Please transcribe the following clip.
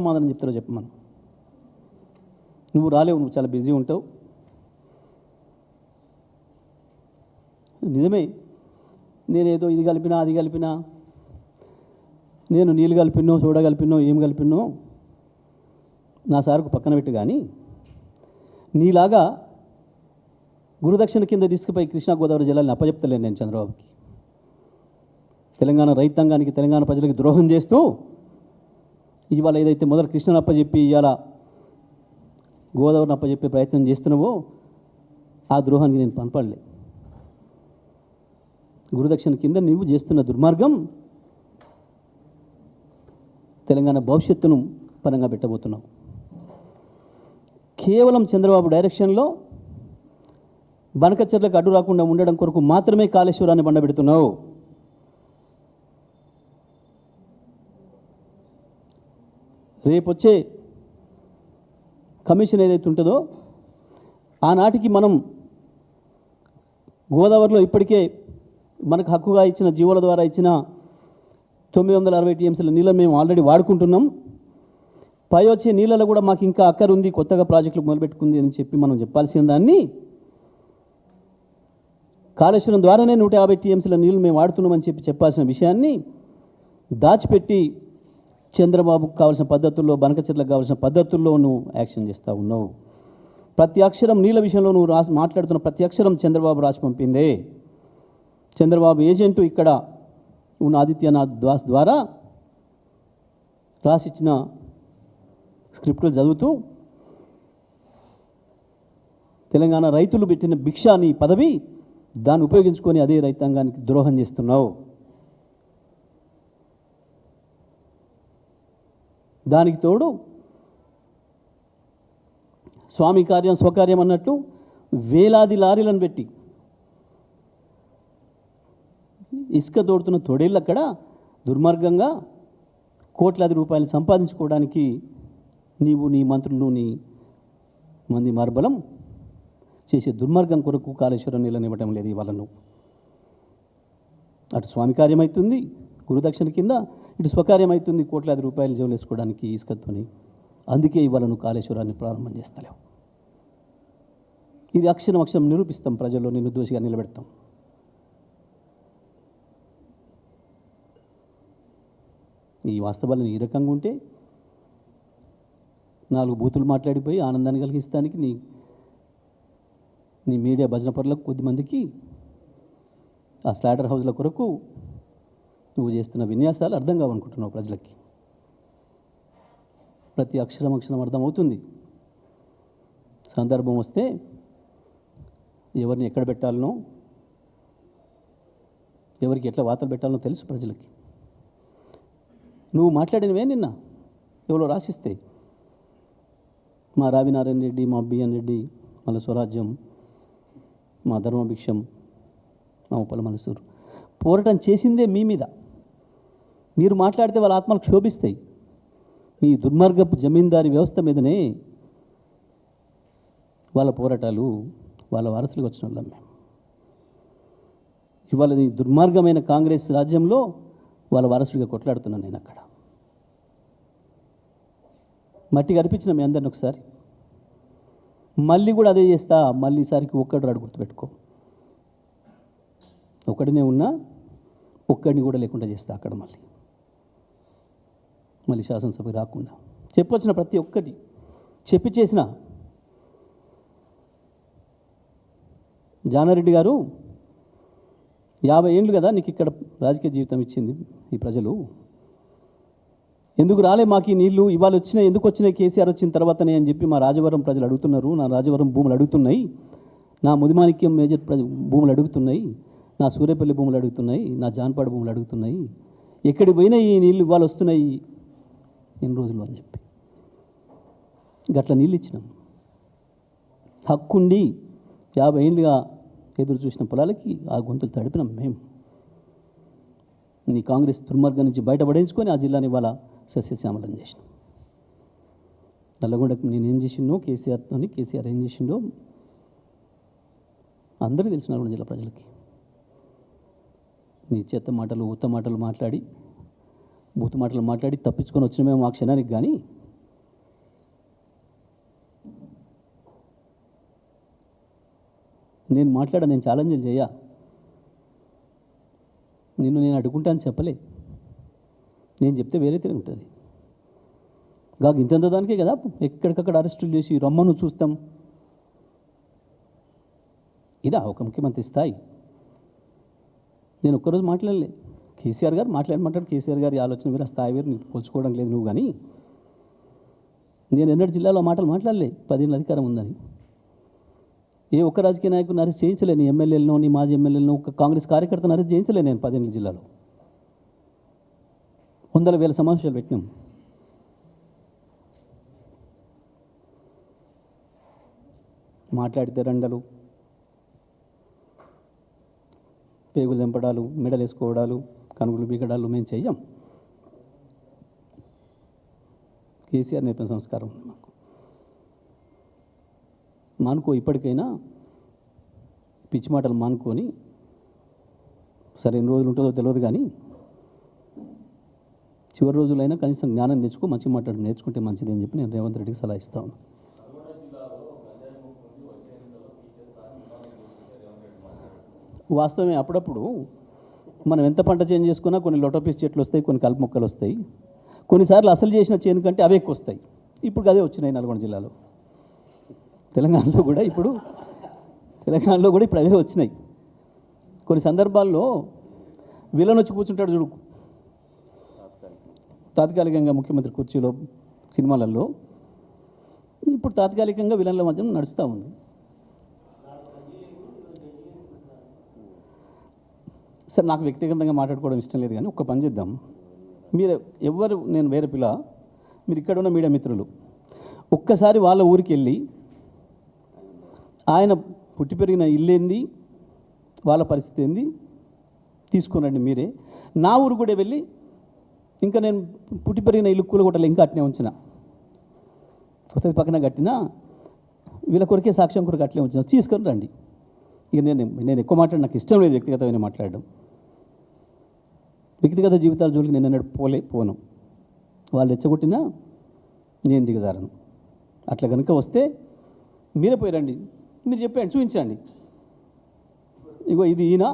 సమాధానం చెప్తారో చెప్పమను. నువ్వు రాలేవు, నువ్వు చాలా బిజీ ఉంటావు. నిజమే, నేనేదో ఇది కలిపినా అది కలిపినా, నేను నీళ్ళు కలిపినో సోడా కలిపినో ఏం కలిపినో నా సార్కు పక్కన పెట్టు. కానీ నీలాగా గురుదక్షిణ కింద తీసుకుపోయి కృష్ణా గోదావరి జిల్లాని అప్పచెప్తలేను నేను చంద్రబాబుకి. తెలంగాణ రైతాంగానికి, తెలంగాణ ప్రజలకు ద్రోహం చేస్తూ ఇవాళ ఏదైతే మొదలు కృష్ణను అప్పచెప్పి ఇవాళ గోదావరిని అప్పచెప్పే ప్రయత్నం చేస్తున్నావో ఆ ద్రోహానికి నేను పనపడలే. గురుదక్షిణ కింద నీవు చేస్తున్న దుర్మార్గం తెలంగాణ భవిష్యత్తును పరంగా పెట్టబోతున్నావు. కేవలం చంద్రబాబు డైరెక్షన్లో బనకచెర్లకు అడ్డు రాకుండా ఉండడం కొరకు మాత్రమే కాళేశ్వరాన్ని బండబెడుతున్నావు. రేపొచ్చే కమిషన్ ఏదైతే ఉంటుందో ఆనాటికి మనం గోదావరిలో ఇప్పటికే మనకు హక్కుగా ఇచ్చిన జీవోల ద్వారా ఇచ్చిన 960 టీఎంసీల నీళ్ళని మేము ఆల్రెడీ వాడుకుంటున్నాం. పై వచ్చే నీళ్ళలో కూడా మాకు ఇంకా అక్కర ఉంది, కొత్తగా ప్రాజెక్టులు మొదలుపెట్టుకుంది అని చెప్పి మనం చెప్పాల్సిన దాన్ని కాళేశ్వరం ద్వారానే 150 టీఎంసీల నీళ్ళు మేము వాడుతున్నామని చెప్పాల్సిన విషయాన్ని దాచిపెట్టి చంద్రబాబుకు కావాల్సిన పద్ధతుల్లో, బనకచెర్లకు కావాల్సిన పద్ధతుల్లో నువ్వు యాక్షన్ చేస్తూ ఉన్నావు. ప్రతి అక్షరం నీళ్ళ విషయంలో నువ్వు మాట్లాడుతున్న ప్రతి అక్షరం చంద్రబాబు రాసి పంపిందే. చంద్రబాబు ఏజెంటు ఇక్కడ ఉన్న ఆదిత్యనాథ్ దాస్ ద్వారా రాసిచ్చిన స్క్రిప్టులు చదువుతూ తెలంగాణ రైతులు పెట్టిన భిక్ష నీ పదవి, దాన్ని ఉపయోగించుకొని అదే రైతాంగానికి ద్రోహం చేస్తున్నావు. దానికి తోడు స్వామి కార్యం స్వకార్యం అన్నట్టు వేలాది లారీలను పెట్టి ఇసుక తోడుతున్న తొడేళ్ళు అక్కడ దుర్మార్గంగా కోట్లాది రూపాయలు సంపాదించుకోవడానికి నీవు, నీ మంత్రులు, నీ మంది మార్బలం చేసే దుర్మార్గం కొరకు కాళేశ్వరం నీళ్ళని ఇవ్వటం లేదు. ఇవాళ నువ్వు అటు స్వామి కార్యం అవుతుంది గురుదక్షిణ కింద, ఇటు స్వకార్యం అవుతుంది కోట్లాది రూపాయలు జోలు వేసుకోవడానికి ఇసుకతోని. అందుకే ఇవాళ నువ్వు కాళేశ్వరాన్ని ప్రారంభం చేస్తలేవు. ఇది అక్షరం నిరూపిస్తాం, ప్రజల్లో నిన్ను దోషిగా నిలబెడతాం. ఈ వాస్తవాలను ఈ రకంగా ఉంటే 4 బూతులు మాట్లాడిపోయి ఆనందాన్ని కలిగిస్తానికి నీ మీడియా భజన పరులకు కొద్దిమందికి ఆ స్లాటర్ హౌస్ల కొరకు నువ్వు చేస్తున్న విన్యాసాలు అర్థం కావనుకుంటున్నావు ప్రజలకి. ప్రతి అక్షరం అర్థమవుతుంది. సందర్భం వస్తే ఎవరిని ఎక్కడ పెట్టాలనో, ఎవరికి ఎట్లా వార్తలు పెట్టాలనో తెలుసు ప్రజలకి. నువ్వు మాట్లాడినవే నిన్న ఎవరో రాసిస్తే మా రావినారాయణ రెడ్డి, మా బిఎన్ రెడ్డి, మన స్వరాజ్యం, మా ధర్మభిక్షం, మా ఉప్పల మనసూరు పోరాటం చేసిందే మీ మీద. మీరు మాట్లాడితే వాళ్ళ ఆత్మలకు శోభిస్తాయి. మీ దుర్మార్గపు జమీందారీ వ్యవస్థ మీదనే వాళ్ళ పోరాటాలు, వాళ్ళ వారసులకు వచ్చిన వాళ్ళం మేము. ఇవాళ నీ దుర్మార్గమైన కాంగ్రెస్ రాజ్యంలో వాళ్ళ వారసుడిగా కొట్లాడుతున్నాను నేను. అక్కడ మట్టి కనిపించిన మీ అందరిని ఒకసారి మళ్ళీ కూడా అదే చేస్తా. మళ్ళీ ఈసారికి ఒక్కడు రాడు, గుర్తుపెట్టుకో. ఒక్కడినే ఉన్నా ఒక్కడిని కూడా లేకుండా చేస్తా అక్కడ. మళ్ళీ శాసనసభకి రాకుండా చెప్పొచ్చిన ప్రతి ఒక్కటి చెప్పి చేసిన. జానారెడ్డి గారు 50 ఏళ్ళు కదా నీకు ఇక్కడ రాజకీయ జీవితం ఇచ్చింది ఈ ప్రజలు. ఎందుకు రాలే మాకు ఈ నీళ్ళు? ఇవాళ వచ్చినాయి, ఎందుకు వచ్చినాయి కేసీఆర్ వచ్చిన తర్వాతనే అని చెప్పి మా రాజవరం ప్రజలు అడుగుతున్నారు. నా రాజవరం భూములు అడుగుతున్నాయి, నా ముదిమాణిక్యం మేజర్ భూములు అడుగుతున్నాయి, నా సూర్యపల్లి భూములు అడుగుతున్నాయి, నా జాన్పాడు భూములు అడుగుతున్నాయి. ఎక్కడికి పోయినా ఈ నీళ్ళు ఇవాళ వస్తున్నాయి ఎన్ని రోజులు అని చెప్పి గట్ల నీళ్ళు ఇచ్చినాం. హక్కుండి 50 ఏళ్ళుగా ఎదురు చూసిన పొలాలకి ఆ గొంతులు తడిపినాం మేము. నీ కాంగ్రెస్ దుర్మార్గం నుంచి బయటపడేసుకొని ఆ జిల్లాని ఇవాళ సస్యశ్యామలం చేసినాం. నల్లగొండకు నేను ఏం చేసిండో కేసీఆర్తో, కేసీఆర్ ఏం చేసిండో అందరికీ తెలిసిన నల్గొండ జిల్లా ప్రజలకి. నీ చేత మాటలు, ఉత్త మాటలు మాట్లాడి, బూతు మాటలు మాట్లాడి తప్పించుకొని వచ్చినమేమో ఆ క్షణానికి. కానీ నేను మాట్లాడా, నేను ఛాలెంజ్లు చేయ, నేను అడుగుంటాను చెప్పలే. నేను చెప్తే వేరే తిరిగి ఉంటుంది. కాక ఇంతంత దానికే కదా ఎక్కడికక్కడ అరెస్టులు చేసి రమ్మను చూస్తాం. ఇదా ఒక ముఖ్యమంత్రి స్థాయి? నేను ఒక్కరోజు మాట్లాడలే. కేసీఆర్ గారు మాట్లాడు కేసీఆర్ గారి ఆలోచన వేరు, ఆ స్థాయి వేరు, నీకు పోల్చుకోవడం లేదు నువ్వు. కానీ నేను ఎన్నడూ జిల్లాలో మాటలు మాట్లాడలే. 10 ఏళ్ళ అధికారం ఉందని ఏ ఒక్క రాజకీయ నాయకుని అరెస్ట్ చేయించలే. నీ ఎమ్మెల్యేలను, నీ మాజీ ఎమ్మెల్యేలను, ఒక కాంగ్రెస్ కార్యకర్తను అరెస్ట్ చేయించలే నేను 10 ఏళ్ళ జిల్లాలో. వందల వేల సమావేశాలు పెట్టినాం. మాట్లాడితే రండలు, పేగులు తెంపడాలు, మెడలు వేసుకోవడాలు, కనుగులు బీగడాలు మేము చెయ్యం. కేసీఆర్ నేర్పిన సంస్కారం ఉంది మాకు. మానుకో, ఇప్పటికైనా పిచ్చి మాటలు మానుకొని, సరే ఎన్ని రోజులు ఉంటుందో తెలియదు కానీ చివరి రోజులైనా కనీసం జ్ఞానం తెచ్చుకో, మంచి మాట్లాడు నేర్చుకుంటే మంచిది అని చెప్పి నేను రేవంత్ రెడ్డికి సలహా ఇస్తాను. వాస్తవమే, అప్పుడప్పుడు మనం ఎంత పంట చేంజ్ చేసుకున్నా కొన్ని లోటోపీస్ చెట్లు వస్తాయి, కొన్ని కలుపు మొక్కలు వస్తాయి. కొన్నిసార్లు అసలు చేసిన చేను కంటే అవే ఎక్కువ వస్తాయి. ఇప్పుడు అదే వచ్చినాయి నల్గొండ జిల్లాలో. తెలంగాణలో కూడా ఇప్పుడు అవే వచ్చినాయి. కొన్ని సందర్భాల్లో విలన్ వచ్చి కూర్చుంటాడు చూడు, తాత్కాలికంగా ముఖ్యమంత్రి కుర్చీలో సినిమాలలో. ఇప్పుడు తాత్కాలికంగా విలన్ల మధ్య నడుస్తూ ఉంది. సరే, నాకు వ్యక్తిగతంగా మాట్లాడుకోవడం ఇష్టం లేదు కానీ ఒక్క పని చేద్దాం. మీరు ఎవరు, నేను వేరే పిల్ల, మీరు ఇక్కడ ఉన్న మీడియా మిత్రులు ఒక్కసారి వాళ్ళ ఊరికి వెళ్ళి ఆయన పుట్టి పెరిగిన ఇల్లు ఏంది, వాళ్ళ పరిస్థితి ఏంది తీసుకురండి మీరే. నా ఊరు కూడా వెళ్ళి, ఇంకా నేను పుట్టి పెరిగిన ఇల్లు కూలగొట్టలే, ఇంకా అట్నే ఉంచిన, కొత్తది పక్కన కట్టినా, వీళ్ళ కొరికే సాక్ష్యం కొరకు అట్లే ఉంచిన, తీసుకొని రండి. ఇక నేను ఎక్కువ మాట్లాడి నాకు ఇష్టం లేదు వ్యక్తిగతమైన మాట్లాడడం. వ్యక్తిగత జీవితాల జోలికి నేను అన్నాడు పోను. వాళ్ళు రెచ్చగొట్టినా నేను దిగజారను. అట్లా కనుక వస్తే మీరే పోయిరండి, మీరు చెప్పండి, చూపించండి, ఇగో ఇది ఈయన